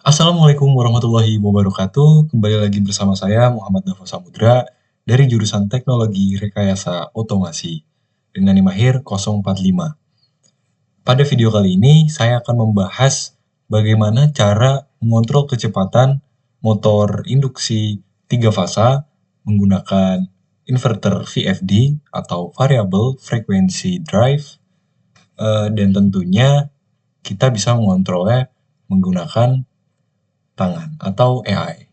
Assalamualaikum warahmatullahi wabarakatuh. Kembali lagi bersama saya Muhammad Dava Samudra dari jurusan Teknologi Rekayasa Otomasi dengan NIM akhir 045. Pada video kali ini saya akan membahas bagaimana cara mengontrol kecepatan motor induksi 3 fasa menggunakan inverter VFD atau Variable Frequency Drive, dan tentunya kita bisa mengontrolnya menggunakan tangan atau AI.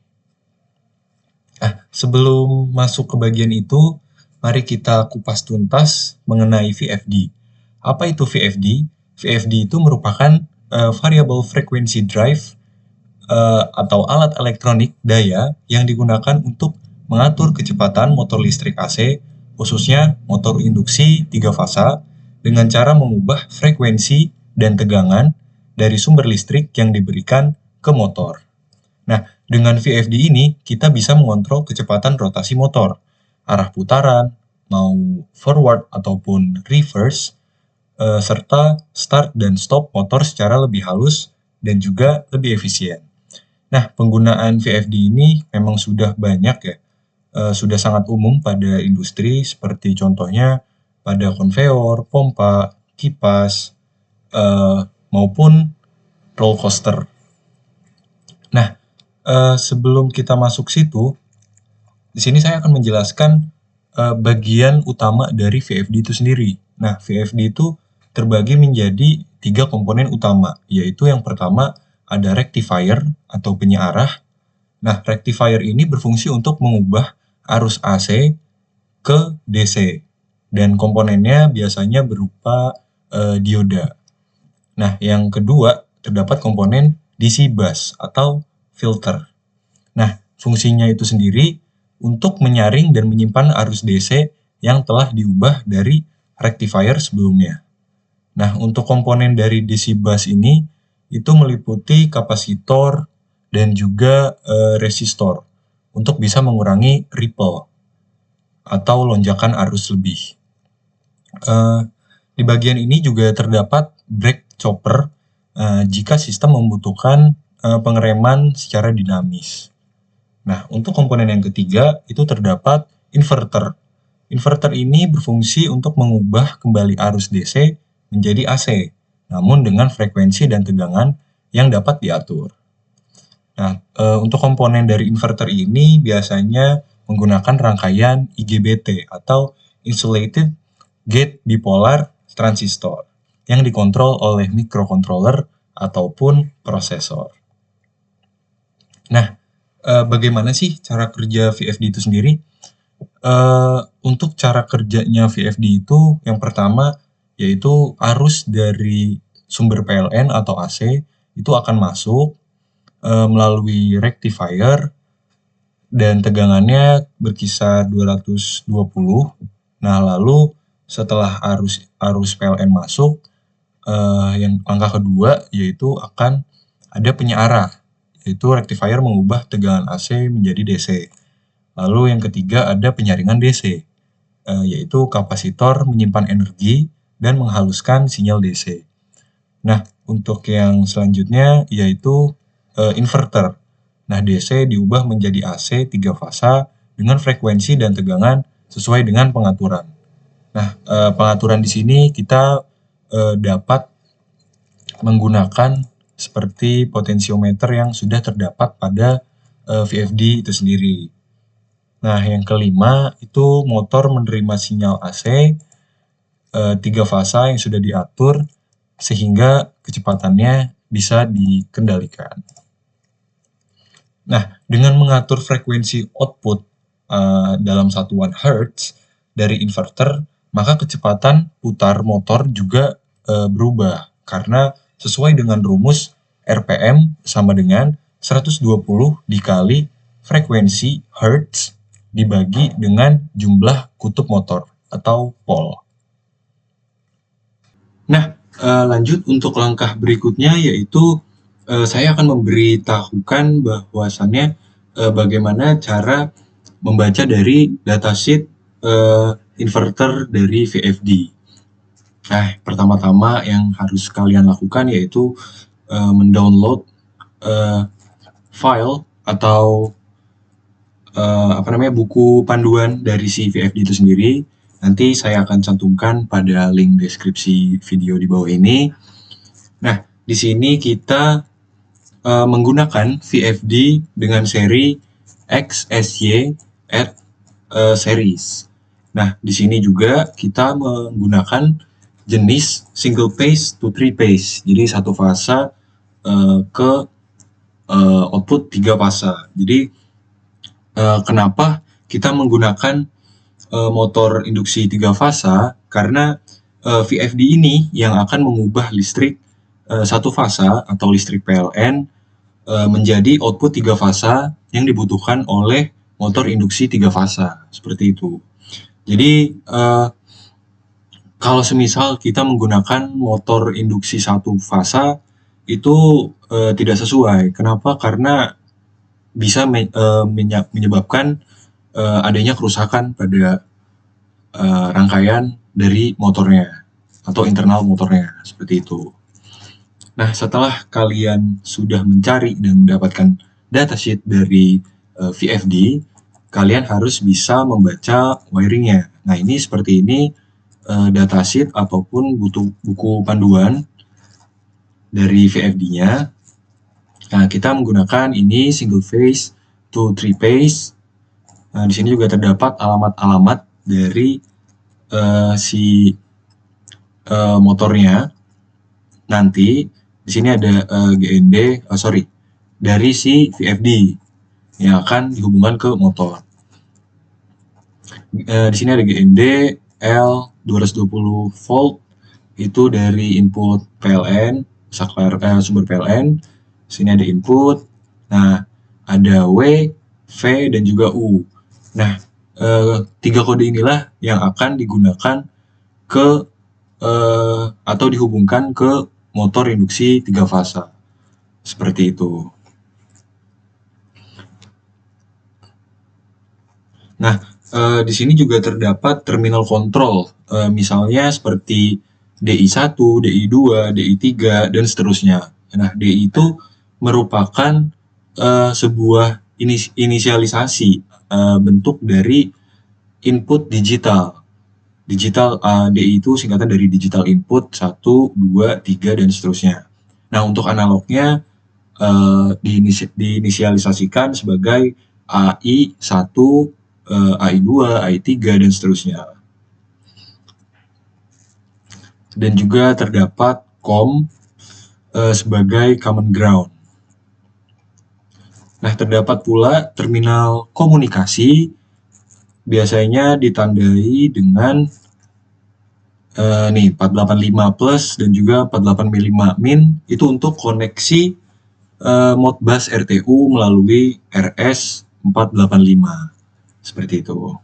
Sebelum masuk ke bagian itu, mari kita kupas tuntas mengenai VFD. Apa itu VFD? VFD itu merupakan Variable Frequency Drive atau alat elektronik daya yang digunakan untuk mengatur kecepatan motor listrik AC, khususnya motor induksi 3 fasa, dengan cara mengubah frekuensi dan tegangan dari sumber listrik yang diberikan ke motor. Nah, dengan VFD ini, kita bisa mengontrol kecepatan rotasi motor, arah putaran, mau forward ataupun reverse, serta start dan stop motor secara lebih halus dan juga lebih efisien. Nah, penggunaan VFD ini memang sudah banyak ya, sudah sangat umum pada industri seperti contohnya pada konveyor, pompa, kipas, maupun roller coaster. Nah, sebelum kita masuk situ, di sini saya akan menjelaskan bagian utama dari VFD itu sendiri. Nah, VFD itu terbagi menjadi 3 komponen utama, yaitu yang pertama ada rectifier atau penyearah. Nah, rectifier ini berfungsi untuk mengubah arus AC ke DC, dan komponennya biasanya berupa dioda. Nah, yang kedua terdapat komponen DC bus atau filter. Nah, fungsinya itu sendiri untuk menyaring dan menyimpan arus DC yang telah diubah dari rectifier sebelumnya. Nah, untuk komponen dari DC bus ini itu meliputi kapasitor dan juga resistor untuk bisa mengurangi ripple atau lonjakan arus lebih. Di bagian ini juga terdapat brake chopper jika sistem membutuhkan pengereman secara dinamis. Nah, untuk komponen yang ketiga itu terdapat inverter. Inverter ini berfungsi untuk mengubah kembali arus DC menjadi AC, namun dengan frekuensi dan tegangan yang dapat diatur. Nah, untuk komponen dari inverter ini biasanya menggunakan rangkaian IGBT atau Insulated Gate Bipolar Transistor yang dikontrol oleh microcontroller ataupun prosesor. Nah, bagaimana sih cara kerja VFD itu sendiri? Untuk cara kerjanya VFD itu yang pertama yaitu arus dari sumber PLN atau AC itu akan masuk melalui rectifier dan tegangannya berkisar 220. Nah, lalu setelah arus PLN masuk, yang langkah kedua yaitu akan ada penyearah, yaitu rectifier mengubah tegangan AC menjadi DC. Lalu yang ketiga ada penyaringan DC, yaitu kapasitor menyimpan energi dan menghaluskan sinyal DC. Nah, untuk yang selanjutnya yaitu inverter. Nah, DC diubah menjadi AC 3 fasa dengan frekuensi dan tegangan sesuai dengan pengaturan. Nah, pengaturan di sini kita dapat menggunakan seperti potensiometer yang sudah terdapat pada VFD itu sendiri. Nah, yang kelima itu motor menerima sinyal AC 3 fasa yang sudah diatur sehingga kecepatannya bisa dikendalikan. Nah, dengan mengatur frekuensi output dalam satuan Hertz dari inverter, maka kecepatan putar motor juga berubah karena sesuai dengan rumus RPM sama dengan 120 dikali frekuensi Hertz dibagi dengan jumlah kutub motor atau pole. Nah, lanjut untuk langkah berikutnya yaitu saya akan memberitahukan bahwasannya bagaimana cara membaca dari datasheet inverter dari VFD. Nah, pertama-tama yang harus kalian lakukan yaitu mendownload file atau buku panduan dari si VFD itu sendiri. Nanti saya akan cantumkan pada link deskripsi video di bawah ini. Nah, di sini kita menggunakan VFD dengan seri XSY at series. Nah, di sini juga kita menggunakan jenis single phase to three phase. Jadi satu fasa ke output 3 fasa. Jadi kenapa kita menggunakan motor induksi 3 fasa? Karena VFD ini yang akan mengubah listrik satu fasa atau listrik PLN menjadi output 3 fasa yang dibutuhkan oleh motor induksi 3 fasa. Seperti itu. Jadi kalau semisal kita menggunakan motor induksi 1 fasa itu tidak sesuai. Kenapa? Karena bisa menyebabkan adanya kerusakan pada rangkaian dari motornya atau internal motornya, seperti itu. Nah, setelah kalian sudah mencari dan mendapatkan datasheet dari VFD, kalian harus bisa membaca wiringnya. Nah, ini seperti ini datasheet ataupun buku panduan dari VFD-nya. Nah, kita menggunakan ini single phase to three phase. Nah, di sini juga terdapat alamat-alamat dari si motornya. Nanti di sini ada dari si VFD yang akan dihubungkan ke motor. Di sini ada GND L 220 volt, itu dari input PLN, sumber PLN. Sini ada input. Nah, ada W, V, dan juga U. Nah, 3 kode inilah yang akan digunakan ke atau dihubungkan ke motor induksi 3 fasa. Seperti itu. Nah, di sini juga terdapat terminal kontrol, misalnya seperti DI1, DI2, DI3, dan seterusnya. Nah, DI itu merupakan sebuah inisialisasi bentuk dari input digital. DI itu singkatan dari digital input 1, 2, 3, dan seterusnya. Nah, untuk analognya diinisialisasikan sebagai AI1, AI2, AI3, dan seterusnya. Dan juga terdapat COM sebagai common ground. Nah, terdapat pula terminal komunikasi, biasanya ditandai dengan 485 plus dan juga 485 min, itu untuk koneksi Modbus RTU melalui RS 485. Seperti itu.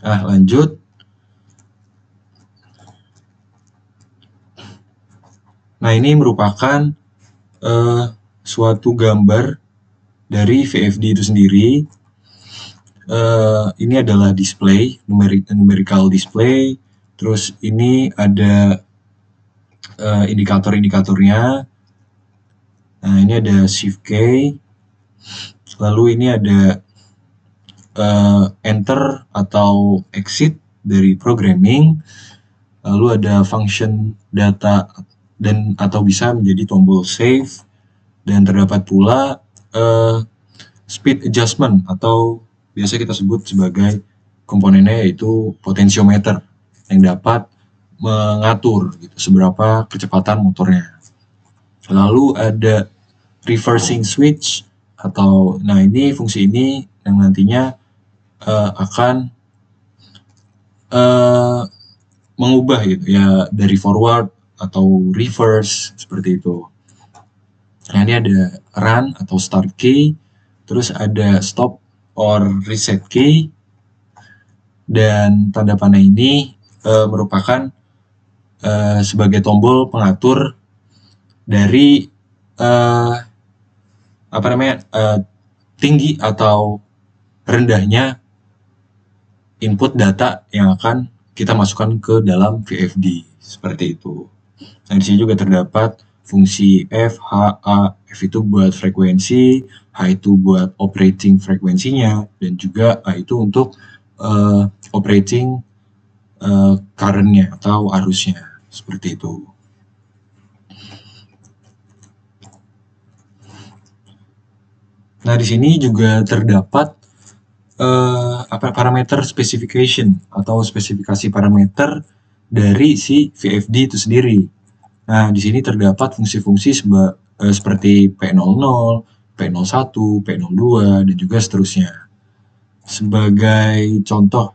Nah, lanjut. Nah, ini merupakan suatu gambar dari VFD itu sendiri. Ini adalah display, numerical display. Terus ini ada indikator-indikatornya. Nah, ini ada shift key. Lalu ini ada enter atau exit dari programming. Lalu ada function data dan atau bisa menjadi tombol save. Dan terdapat pula speed adjustment atau biasa kita sebut sebagai komponennya yaitu potentiometer yang dapat mengatur gitu, seberapa kecepatan motornya. Lalu ada reversing switch atau ini fungsi ini yang nantinya akan mengubah gitu ya dari forward atau reverse seperti itu. Nah, ini ada run atau start key, terus ada stop or reset key, dan tanda panah ini merupakan sebagai tombol pengatur dari tinggi atau rendahnya input data yang akan kita masukkan ke dalam VFD, seperti itu. Nah, di sini juga terdapat fungsi F, H, A. F itu buat frekuensi, H itu buat operating frekuensinya, dan juga A itu untuk operating current-nya atau arusnya, seperti itu. Nah, di sini juga terdapat parameter specification atau spesifikasi parameter dari si VFD itu sendiri. Nah, di sini terdapat fungsi-fungsi seperti P00, P01, P02, dan juga seterusnya. Sebagai contoh,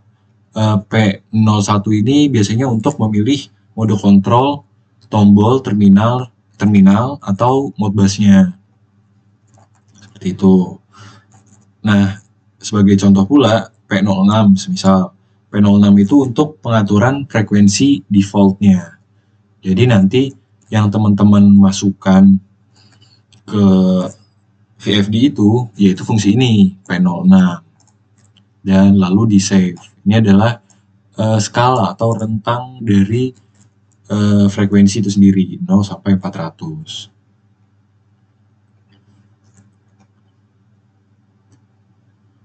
P01 ini biasanya untuk memilih mode kontrol, tombol, terminal atau modbusnya. Seperti itu. Nah, sebagai contoh pula, P06 semisal. P06 itu untuk pengaturan frekuensi default-nya. Jadi nanti yang teman-teman masukkan ke VFD itu, yaitu fungsi ini, P06. Dan lalu di save. Ini adalah skala atau rentang dari frekuensi itu sendiri, 0 sampai 400.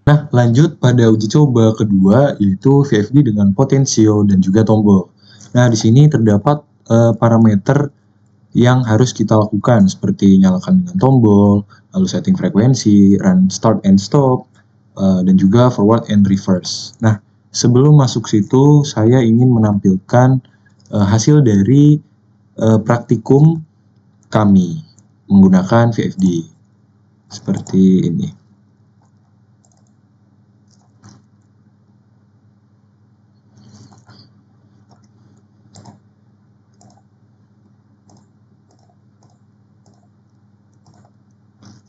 Nah, lanjut pada uji coba kedua, yaitu VFD dengan potensio dan juga tombol. Nah, di sini terdapat parameter yang harus kita lakukan, seperti nyalakan dengan tombol, lalu setting frekuensi, run start and stop, dan juga forward and reverse. Nah, sebelum masuk situ, saya ingin menampilkan hasil dari praktikum kami menggunakan VFD. Seperti ini.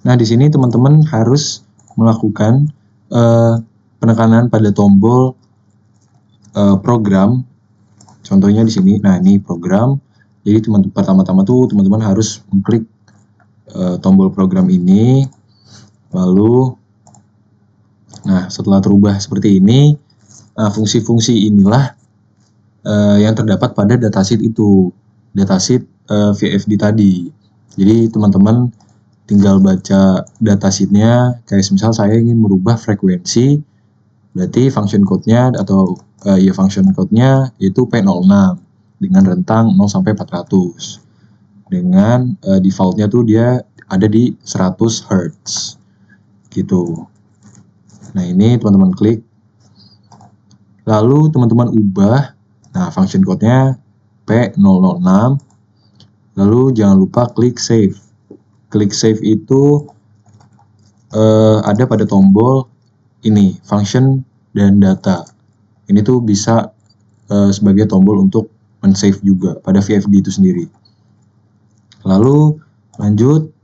Nah, di sini teman-teman harus melakukan penekanan pada tombol program. Contohnya di sini. Nah, ini program. Jadi pertama-tama tuh teman-teman harus mengklik tombol program ini. Lalu, nah setelah terubah seperti ini, fungsi-fungsi inilah yang terdapat pada datasheet itu. Datasheet VFD tadi. Jadi teman-teman tinggal baca datasheetnya, kayak misal saya ingin merubah frekuensi, berarti function code-nya atau function code-nya itu P06 dengan rentang 0 sampai 400. Dengan default-nya tuh dia ada di 100 Hz. Gitu. Nah, ini teman-teman klik. Lalu teman-teman ubah. Nah, function code-nya P006. Lalu jangan lupa klik save. Klik save itu ada pada tombol ini, function dan data. Ini tuh bisa sebagai tombol untuk men-save juga pada VFD itu sendiri. Lalu lanjut.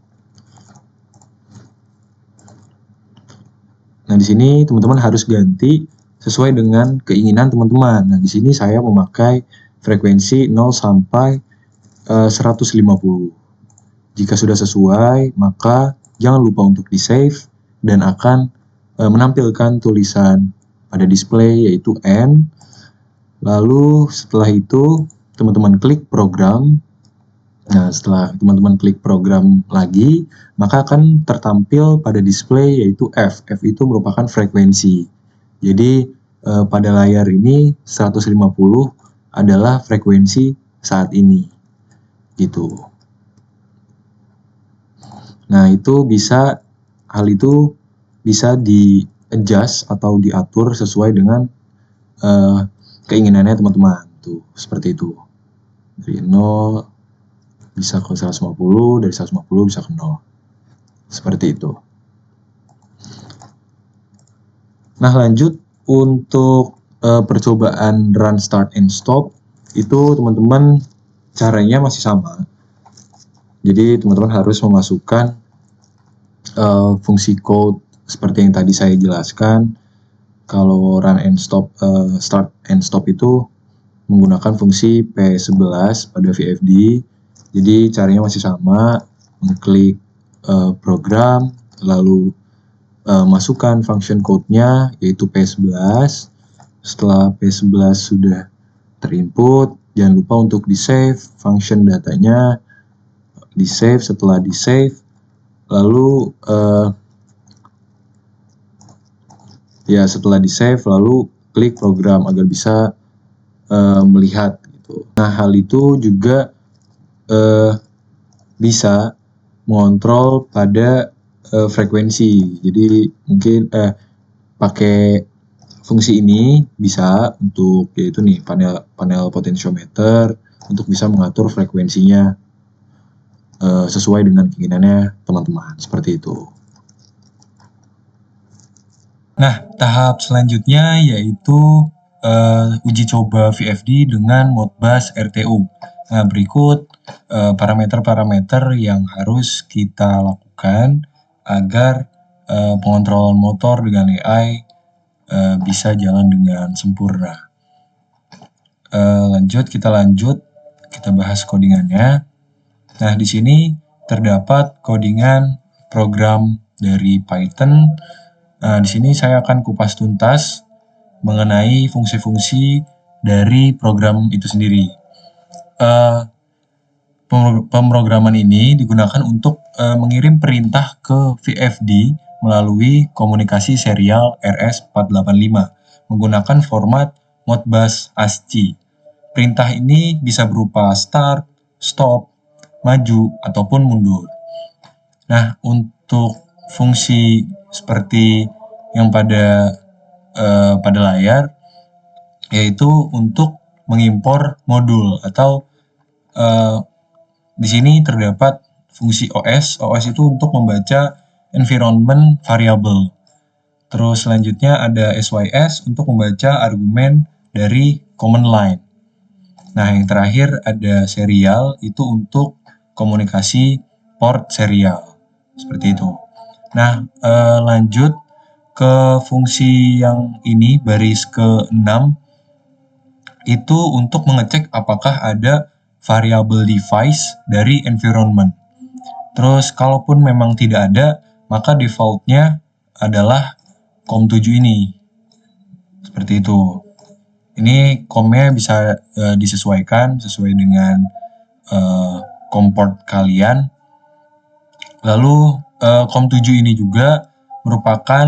Nah, di sini teman-teman harus ganti sesuai dengan keinginan teman-teman. Nah, di sini saya memakai frekuensi 0 sampai 150. Jika sudah sesuai, maka jangan lupa untuk di-save dan akan menampilkan tulisan pada display yaitu N. Lalu setelah itu teman-teman klik program. Nah, setelah teman-teman klik program lagi, maka akan tertampil pada display yaitu F. F itu merupakan frekuensi. Jadi pada layar ini 150 adalah frekuensi saat ini. Gitu. Nah, hal itu bisa di-adjust atau diatur sesuai dengan keinginannya teman-teman. Tuh, seperti itu. Dari 0 bisa ke 150, dari 150 bisa ke 0. Seperti itu. Nah, lanjut untuk percobaan run start and stop, itu teman-teman caranya masih sama. Jadi teman-teman harus memasukkan fungsi code seperti yang tadi saya jelaskan. Kalau run and stop, start and stop itu menggunakan fungsi P11 pada VFD. Jadi caranya masih sama, mengklik program, lalu masukkan function code-nya yaitu P11. Setelah P11 sudah terinput, jangan lupa untuk di-save function datanya di save. Setelah di save, lalu setelah di save lalu klik program agar bisa melihat gitu. Nah, hal itu juga bisa mengontrol pada frekuensi. Jadi mungkin pakai fungsi ini bisa untuk yaitu nih panel potentiometer untuk bisa mengatur frekuensinya sesuai dengan keinginannya teman-teman, seperti itu. Nah, tahap selanjutnya yaitu uji coba VFD dengan Modbus RTU. Nah, berikut parameter-parameter yang harus kita lakukan agar pengontrolan motor dengan AI bisa jalan dengan sempurna. Kita bahas codingannya. Nah, di sini terdapat codingan program dari Python. Nah, di sini saya akan kupas tuntas mengenai fungsi-fungsi dari program itu sendiri. Pemrograman ini digunakan untuk mengirim perintah ke VFD melalui komunikasi serial RS485 menggunakan format Modbus ASCII. Perintah ini bisa berupa start, stop, maju, ataupun mundur. Nah, untuk fungsi seperti yang pada layar, yaitu untuk mengimpor modul atau di sini terdapat fungsi OS. OS itu untuk membaca environment variable. Terus selanjutnya ada SYS untuk membaca argumen dari command line. Nah, yang terakhir ada serial, itu untuk komunikasi port serial. Seperti itu. Nah, lanjut ke fungsi yang ini, baris ke-6, itu untuk mengecek apakah ada variable device dari environment. Terus, kalaupun memang tidak ada, maka defaultnya adalah COM7 ini. Seperti itu. Ini COM-nya bisa disesuaikan sesuai dengan COM port kalian. Lalu COM7 ini juga merupakan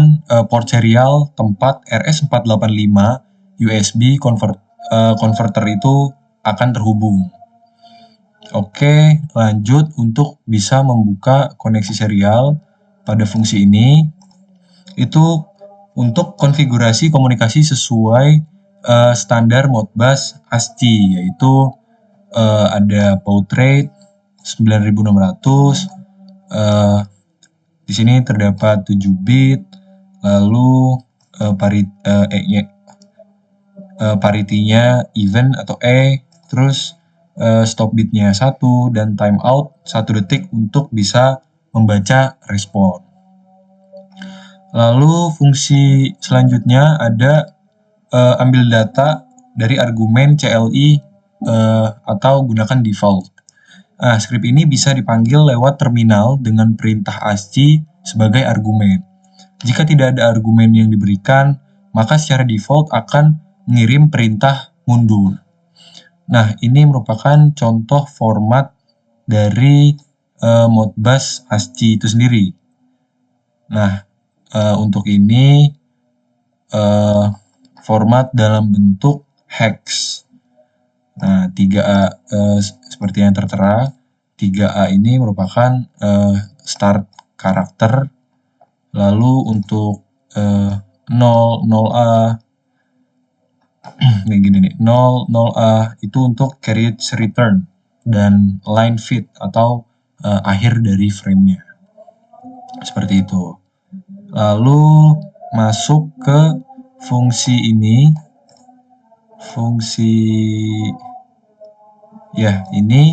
port serial tempat RS485 USB converter itu akan terhubung. Oke, lanjut untuk bisa membuka koneksi serial pada fungsi ini. Itu untuk konfigurasi komunikasi sesuai standar Modbus ASCII, yaitu ada baud rate 9600, di sini terdapat 7 bit, lalu parity-nya even atau E, terus stop bitnya 1 dan timeout 1 detik untuk bisa membaca respon. Lalu fungsi selanjutnya ada ambil data dari argumen CLI atau gunakan default. Nah, script ini bisa dipanggil lewat terminal dengan perintah ASCII sebagai argumen. Jika tidak ada argumen yang diberikan, maka secara default akan mengirim perintah mundur. Nah, ini merupakan contoh format dari Modbus ASCII itu sendiri. Nah, untuk ini format dalam bentuk hex. Nah, 3A seperti yang tertera, 3A ini merupakan start karakter. Lalu untuk 0A gini nih, 0A itu untuk carriage return dan line fit atau akhir dari frame-nya. Seperti itu. Lalu masuk ke fungsi ini. Ini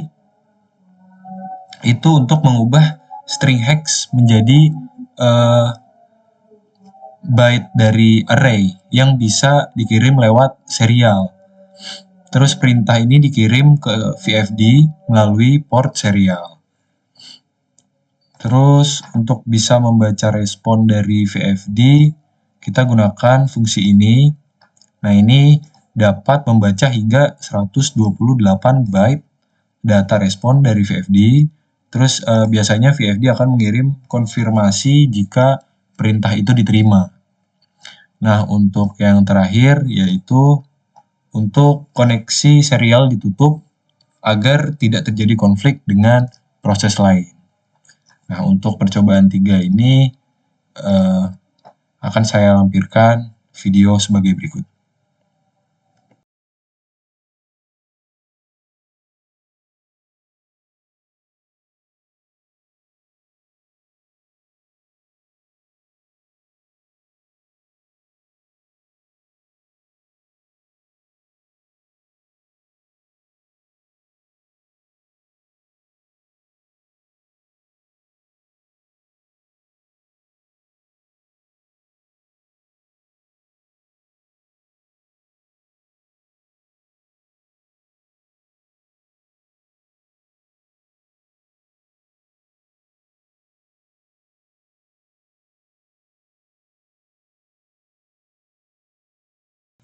itu untuk mengubah string hex menjadi byte dari array yang bisa dikirim lewat serial. Terus perintah ini dikirim ke VFD melalui port serial. Terus untuk bisa membaca respon dari VFD, kita gunakan fungsi ini. Nah, ini dapat membaca hingga 128 byte data respon dari VFD Terus biasanya VFD akan mengirim konfirmasi jika perintah itu diterima. Nah, untuk yang terakhir yaitu untuk koneksi serial ditutup agar tidak terjadi konflik dengan proses lain. Nah, untuk percobaan 3 ini akan saya lampirkan video sebagai berikut.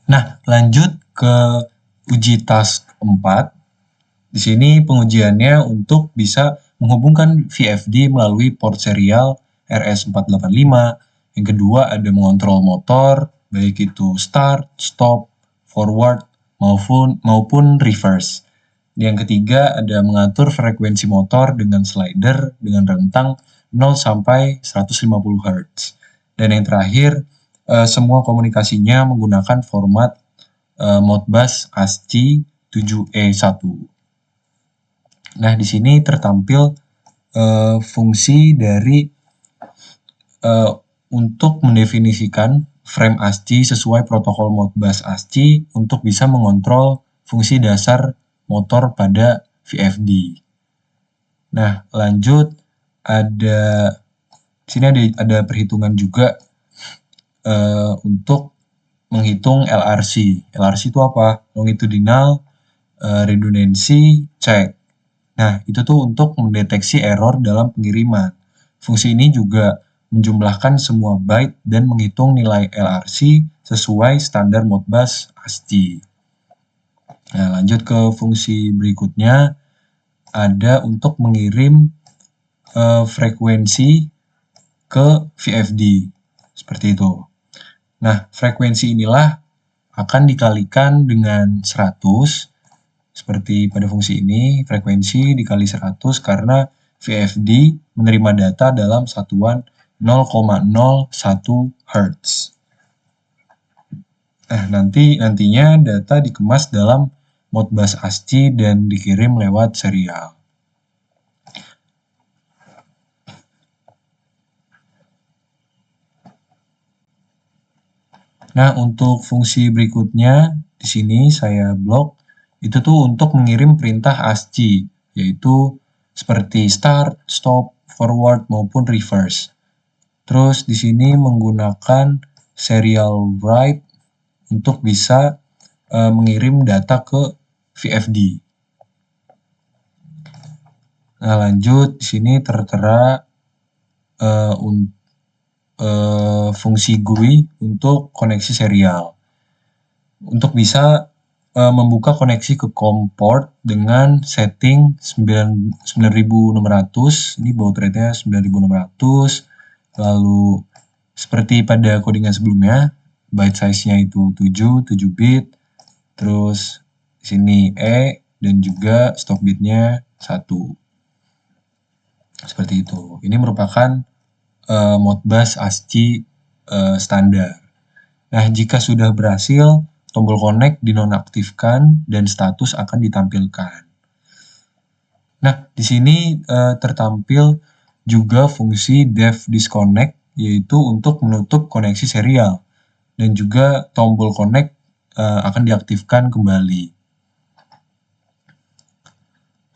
Nah, lanjut ke uji task 4. Di sini pengujiannya untuk bisa menghubungkan VFD melalui port serial RS485. Yang kedua ada mengontrol motor, baik itu start, stop, forward, maupun reverse. Yang ketiga ada mengatur frekuensi motor dengan slider dengan rentang 0 sampai 150 Hz. Dan yang terakhir, semua komunikasinya menggunakan format Modbus ASCII 7E1. Nah, di sini tertampil fungsi dari untuk mendefinisikan frame ASCII sesuai protokol Modbus ASCII untuk bisa mengontrol fungsi dasar motor pada VFD. Nah, lanjut ada sini ada perhitungan juga untuk menghitung LRC. LRC itu apa? Longitudinal redundancy check. Nah, itu tuh untuk mendeteksi error dalam pengiriman. Fungsi ini juga menjumlahkan semua byte dan menghitung nilai LRC sesuai standar Modbus ASCII. Nah, lanjut ke fungsi berikutnya, ada untuk mengirim frekuensi ke VFD. Seperti itu. Nah, frekuensi inilah akan dikalikan dengan 100, seperti pada fungsi ini, frekuensi dikali 100 karena VFD menerima data dalam satuan 0,01 Hz. Nah, nantinya data dikemas dalam Modbus ASCII dan dikirim lewat serial. Nah, untuk fungsi berikutnya di sini saya blok itu tuh untuk mengirim perintah ASCII, yaitu seperti start, stop, forward maupun reverse. Terus di sini menggunakan serial write untuk bisa mengirim data ke VFD. Nah, lanjut di sini tertera fungsi GUI untuk koneksi serial. Untuk bisa membuka koneksi ke COM port dengan setting 9600, ini baud rate-nya 9600, lalu seperti pada codingan sebelumnya, byte size-nya itu 7 bit, terus di sini E dan juga stop bit-nya 1. Seperti itu. Ini merupakan Modbus ASCII standar. Nah, jika sudah berhasil, tombol connect dinonaktifkan dan status akan ditampilkan. Nah, di sini tertampil juga fungsi dev disconnect, yaitu untuk menutup koneksi serial. Dan juga tombol connect akan diaktifkan kembali.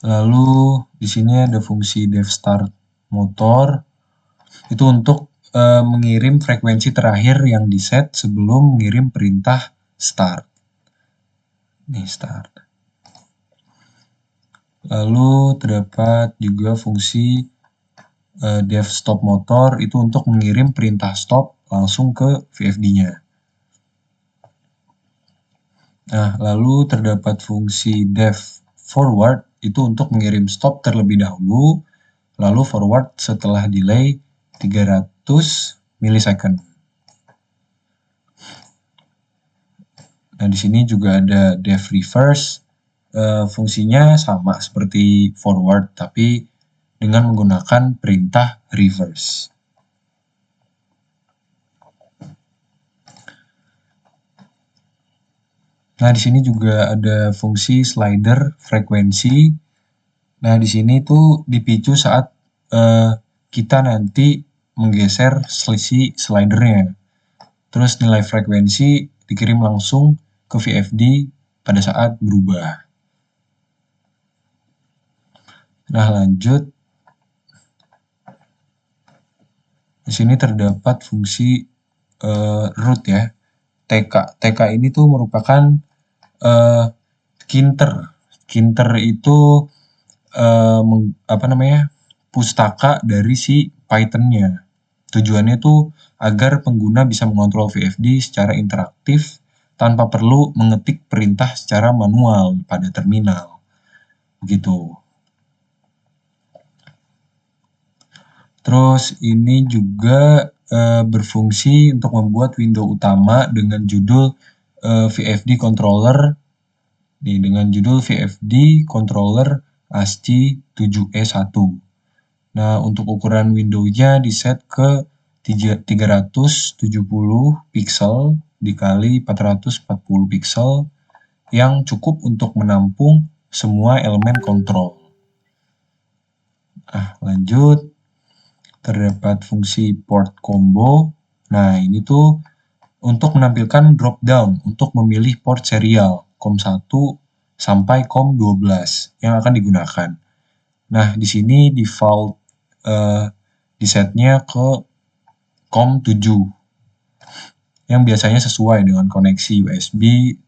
Lalu di sini ada fungsi dev start motor, itu untuk mengirim frekuensi terakhir yang diset sebelum mengirim perintah start. Nih, start. Lalu terdapat juga fungsi dev stop motor, itu untuk mengirim perintah stop langsung ke VFD-nya. Nah, lalu terdapat fungsi dev forward, itu untuk mengirim stop terlebih dahulu lalu forward setelah delay 300 millisecond. Nah, di sini juga ada def reverse. Fungsinya sama seperti forward, tapi dengan menggunakan perintah reverse. Nah, di sini juga ada fungsi slider frekuensi. Nah, di sini tuh dipicu saat kita nanti menggeser selisih slidernya. Terus nilai frekuensi dikirim langsung ke VFD pada saat berubah. Nah, lanjut. Di sini terdapat fungsi root ya. TK ini tuh merupakan kinter. Kinter itu pustaka dari si Python-nya. Tujuannya tuh agar pengguna bisa mengontrol VFD secara interaktif tanpa perlu mengetik perintah secara manual pada terminal. Begitu. Terus ini juga berfungsi untuk membuat window utama dengan judul VFD controller dengan judul VFD controller ASCII 7E1. Nah, untuk ukuran window-nya diset ke 370 pixel dikali 440 pixel yang cukup untuk menampung semua elemen kontrol. Nah, lanjut. Terdapat fungsi port combo. Nah, ini tuh untuk menampilkan drop down untuk memilih port serial COM1 sampai COM12 yang akan digunakan. Nah, di sini default disetnya ke COM7 yang biasanya sesuai dengan koneksi USB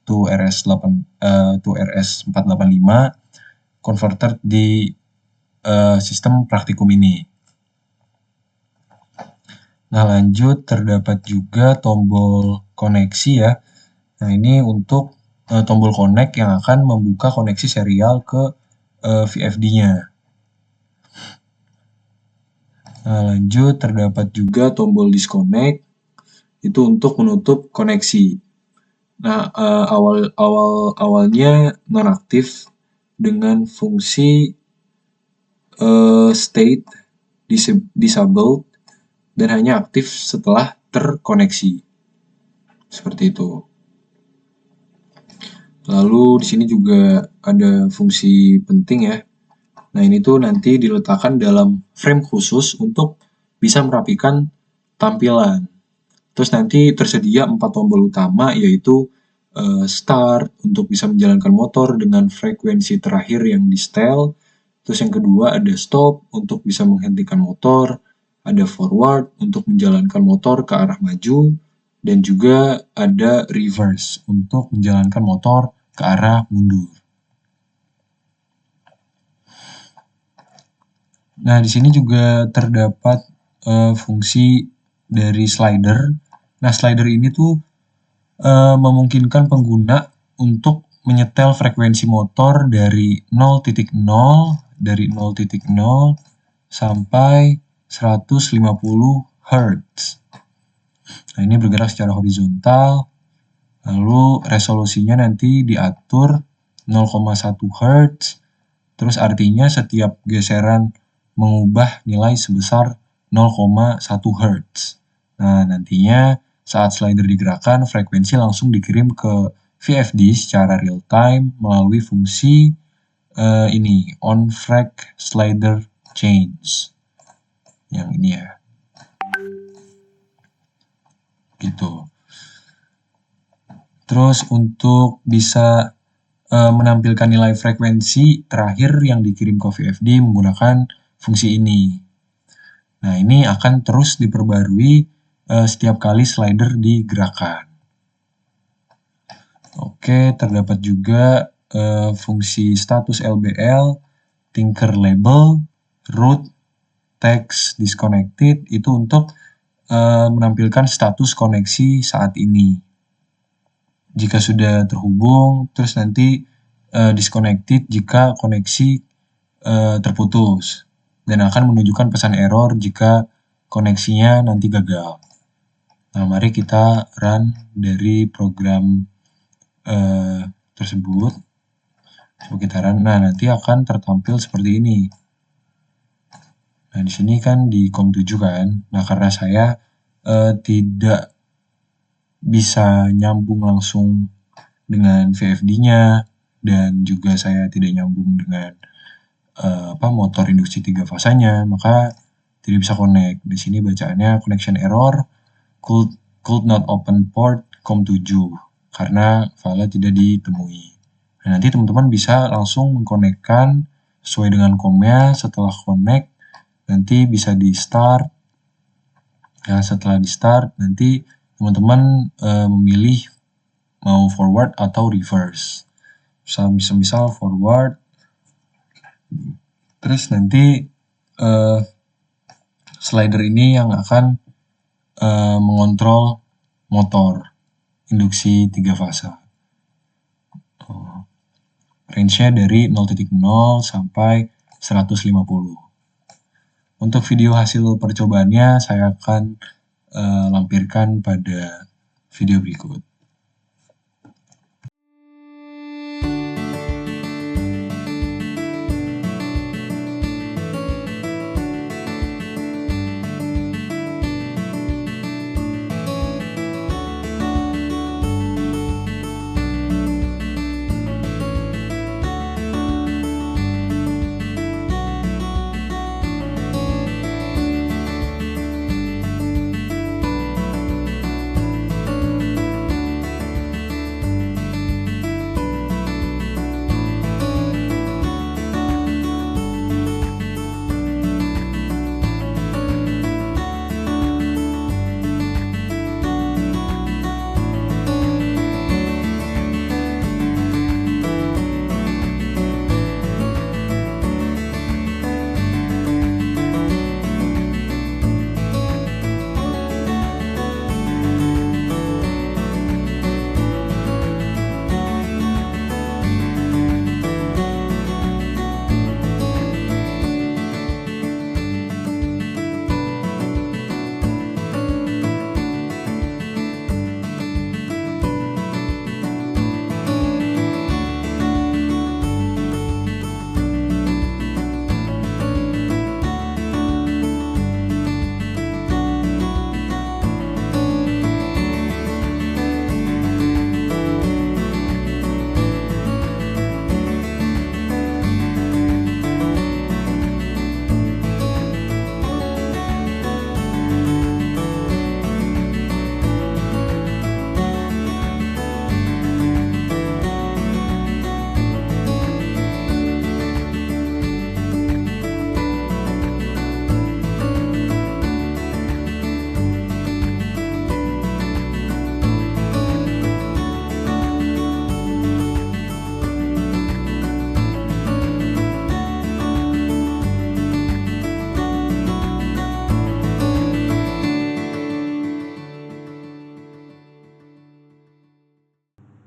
to RS485 converter di sistem praktikum ini. Nah, lanjut terdapat juga tombol koneksi ya. Nah, ini untuk tombol connect yang akan membuka koneksi serial ke VFD-nya. Nah, lanjut terdapat juga tombol disconnect itu untuk menutup koneksi. Nah, awalnya nonaktif dengan fungsi state disabled dan hanya aktif setelah terkoneksi. Seperti itu. Lalu di sini juga ada fungsi penting ya. Nah, ini tuh nanti diletakkan dalam frame khusus untuk bisa merapikan tampilan. Terus nanti tersedia 4 tombol utama, yaitu start untuk bisa menjalankan motor dengan frekuensi terakhir yang di setel. Terus yang kedua ada stop untuk bisa menghentikan motor. Ada forward untuk menjalankan motor ke arah maju. Dan juga ada reverse untuk menjalankan motor ke arah mundur. Nah, di sini juga terdapat fungsi dari slider. Nah, slider ini tuh memungkinkan pengguna untuk menyetel frekuensi motor dari 0.0 sampai 150 Hz. Nah, ini bergerak secara horizontal. Lalu resolusinya nanti diatur 0,1 Hz. Terus artinya setiap geseran mengubah nilai sebesar 0,1 Hz. Nah, nantinya saat slider digerakkan, frekuensi langsung dikirim ke VFD secara real time melalui fungsi on-frec slider change. Yang ini ya. Gitu. Terus untuk bisa menampilkan nilai frekuensi terakhir yang dikirim ke VFD menggunakan fungsi ini. Nah, ini akan terus diperbarui setiap kali slider digerakkan. Oke, terdapat juga fungsi status LBL, tinker label, root, text disconnected, itu untuk menampilkan status koneksi saat ini. Jika sudah terhubung, terus nanti disconnected jika koneksi terputus. dan akan menunjukkan pesan error jika koneksinya nanti gagal. Nah, mari kita run dari program tersebut. Coba kita run. Nah, nanti akan tertampil seperti ini. Nah, di sini kan di COM7 kan. Nah, karena saya tidak bisa nyambung langsung dengan VFD-nya, dan juga saya tidak nyambung dengan motor induksi 3 fasanya, maka tidak bisa connect. Di sini bacaannya connection error, could not open port COM7 karena file tidak ditemui. Nah, nanti teman-teman bisa langsung mengkonekkan sesuai dengan COM-nya. Setelah connect, nanti bisa di start. Nah, setelah di start, nanti teman-teman memilih mau forward atau reverse. Misal forward, terus nanti slider ini yang akan mengontrol motor induksi 3 fasa. Range-nya dari 0.0 sampai 150. Untuk video hasil percobaannya saya akan lampirkan pada video berikut.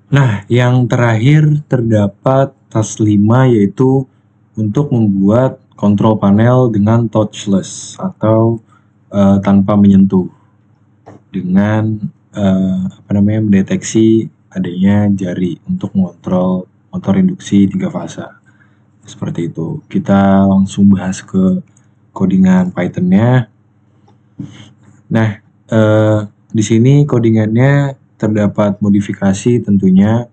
Nah, yang terakhir terdapat task 5, yaitu untuk membuat kontrol panel dengan touchless atau tanpa menyentuh, dengan mendeteksi adanya jari untuk mengontrol motor induksi 3 fasa. Seperti itu. Kita langsung bahas ke codingan Python-nya. Nah, di sini codingannya terdapat modifikasi tentunya.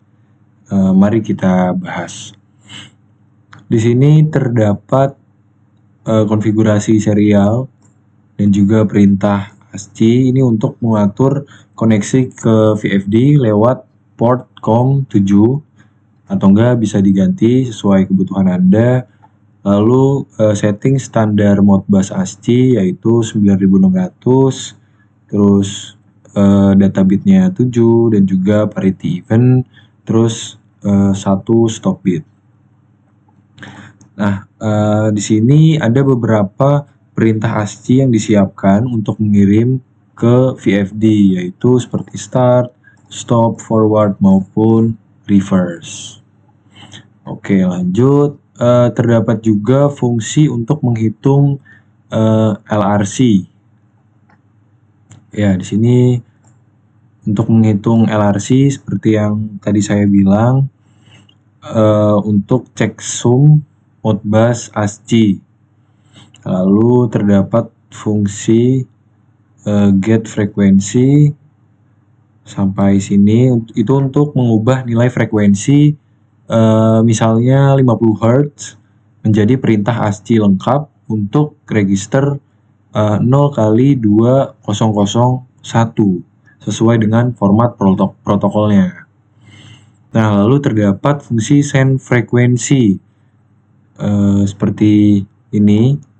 Mari kita bahas. Di sini terdapat konfigurasi serial dan juga perintah ASCII ini untuk mengatur koneksi ke VFD lewat port COM7, atau enggak bisa diganti sesuai kebutuhan Anda. Lalu setting standar Modbus ASCII yaitu 9600, terus data bitnya 7, dan juga parity event, terus 1 stop bit. Nah, di sini ada beberapa perintah ASCII yang disiapkan untuk mengirim ke VFD, yaitu seperti start, stop, forward, maupun reverse. Oke, lanjut. terdapat juga fungsi untuk menghitung LRC. Ya, di sini untuk menghitung LRC seperti yang tadi saya bilang, untuk checksum Modbus ASCII. Lalu terdapat fungsi get frekuensi. Sampai sini itu untuk mengubah nilai frekuensi misalnya 50 Hz menjadi perintah ASCII lengkap untuk register 0 kali 2001 sesuai dengan format protokolnya. Nah, lalu terdapat fungsi send frekuensi seperti ini.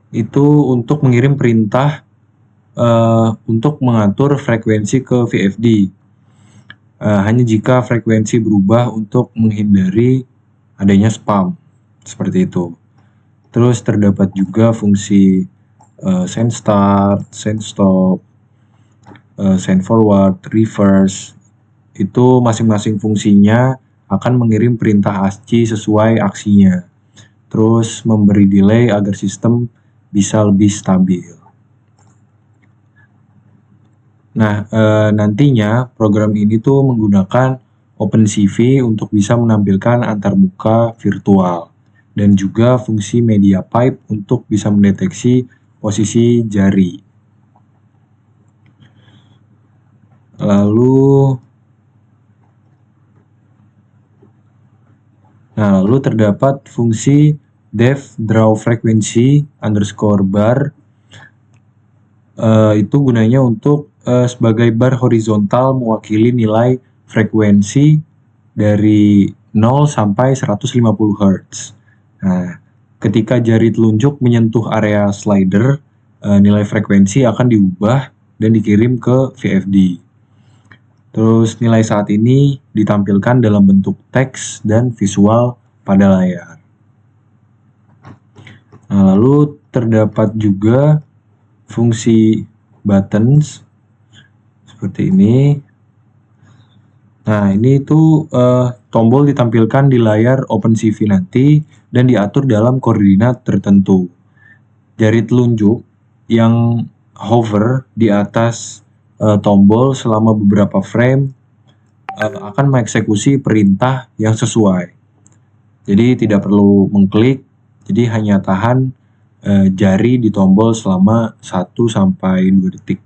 Itu untuk mengirim perintah untuk mengatur frekuensi ke VFD. Hanya jika frekuensi berubah untuk menghindari adanya spam. Seperti itu. Terus terdapat juga fungsi send start, send stop, send forward, reverse. Itu masing-masing fungsinya akan mengirim perintah ASCII sesuai aksinya. Terus memberi delay agar sistem bisa lebih stabil. Nah, nantinya program ini tuh menggunakan OpenCV untuk bisa menampilkan antarmuka virtual dan juga fungsi media pipe untuk bisa mendeteksi posisi jari. Lalu terdapat fungsi def draw frequency underscore bar. Itu gunanya untuk sebagai bar horizontal mewakili nilai frekuensi dari 0 sampai 150 Hz. Nah, ketika jari telunjuk menyentuh area slider, nilai frekuensi akan diubah dan dikirim ke VFD. Terus nilai saat ini ditampilkan dalam bentuk teks dan visual pada layar. Nah, lalu terdapat juga fungsi buttons seperti ini. Nah, ini tuh tombol ditampilkan di layar OpenCV nanti dan diatur dalam koordinat tertentu. Jari telunjuk yang hover di atas tombol selama beberapa frame akan mengeksekusi perintah yang sesuai. Jadi tidak perlu mengklik, jadi hanya tahan jari di tombol selama 1-2 detik.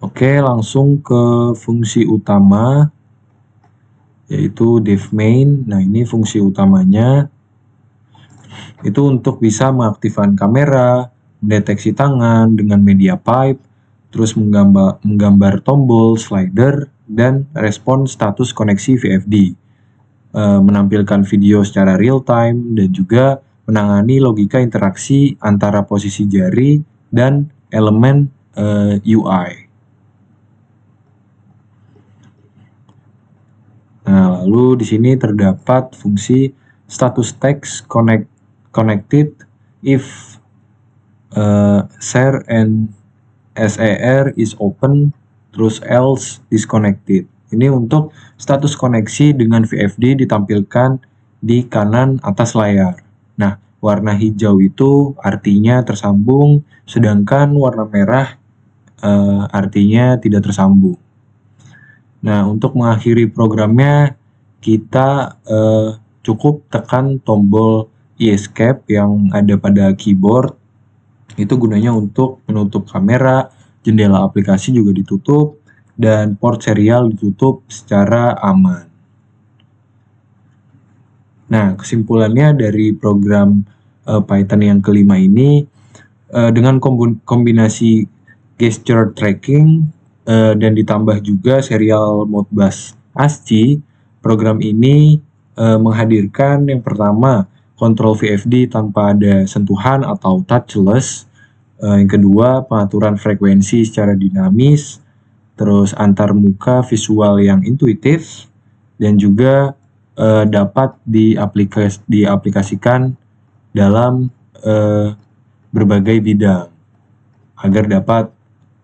Oke, langsung ke fungsi utama, yaitu dev main. Nah, ini fungsi utamanya. Itu untuk bisa mengaktifkan kamera, mendeteksi tangan dengan media pipe, terus menggambar tombol, slider, dan respon status koneksi VFD. Menampilkan video secara real time, dan juga menangani logika interaksi antara posisi jari dan elemen UI. Nah, lalu di sini terdapat fungsi status text connected if share and SAR is open, terus else disconnected. Ini untuk status koneksi dengan VFD ditampilkan di kanan atas layar. Nah, warna hijau itu artinya tersambung, sedangkan warna merah artinya tidak tersambung. Nah, untuk mengakhiri programnya, kita cukup tekan tombol escape yang ada pada keyboard. Itu gunanya untuk menutup kamera, jendela aplikasi juga ditutup, dan port serial ditutup secara aman. Nah, kesimpulannya dari program Python yang kelima ini, dengan kombinasi gesture tracking dan ditambah juga serial Modbus ASCII, program ini menghadirkan yang pertama, kontrol VFD tanpa ada sentuhan atau touchless. Yang kedua, pengaturan frekuensi secara dinamis, terus antar muka visual yang intuitif, dan juga dapat diaplikasikan dalam berbagai bidang agar dapat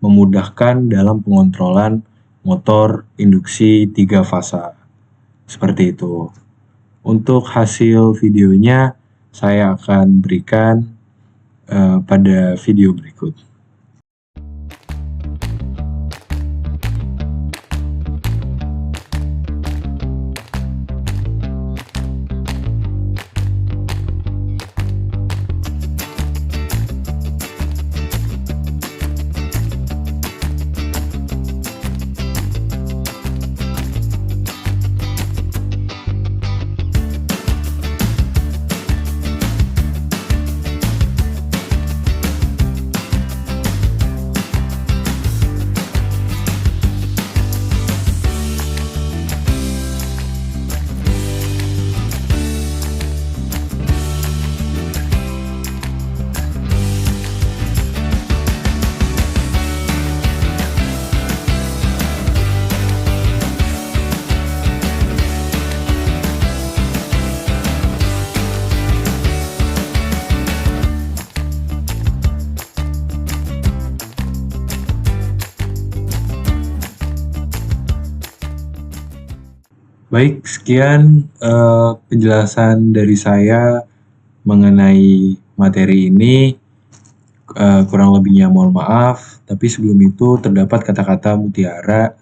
memudahkan dalam pengontrolan motor induksi 3 fasa. Seperti itu. Untuk hasil videonya saya akan berikan pada video berikut. Baik, sekian penjelasan dari saya mengenai materi ini. Kurang lebihnya mohon maaf, tapi sebelum itu terdapat kata-kata mutiara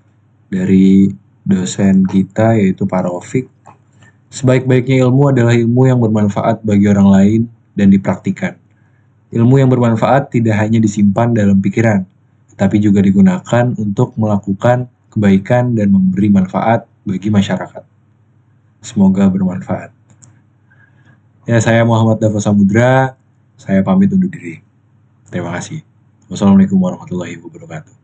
dari dosen kita yaitu Pak Raufik. Sebaik-baiknya ilmu adalah ilmu yang bermanfaat bagi orang lain dan dipraktikkan. Ilmu yang bermanfaat tidak hanya disimpan dalam pikiran, tapi juga digunakan untuk melakukan kebaikan dan memberi manfaat bagi masyarakat. Semoga bermanfaat. Ya, saya Muhammad Dava Samudra. Saya pamit undur diri. Terima kasih. Wassalamualaikum warahmatullahi wabarakatuh.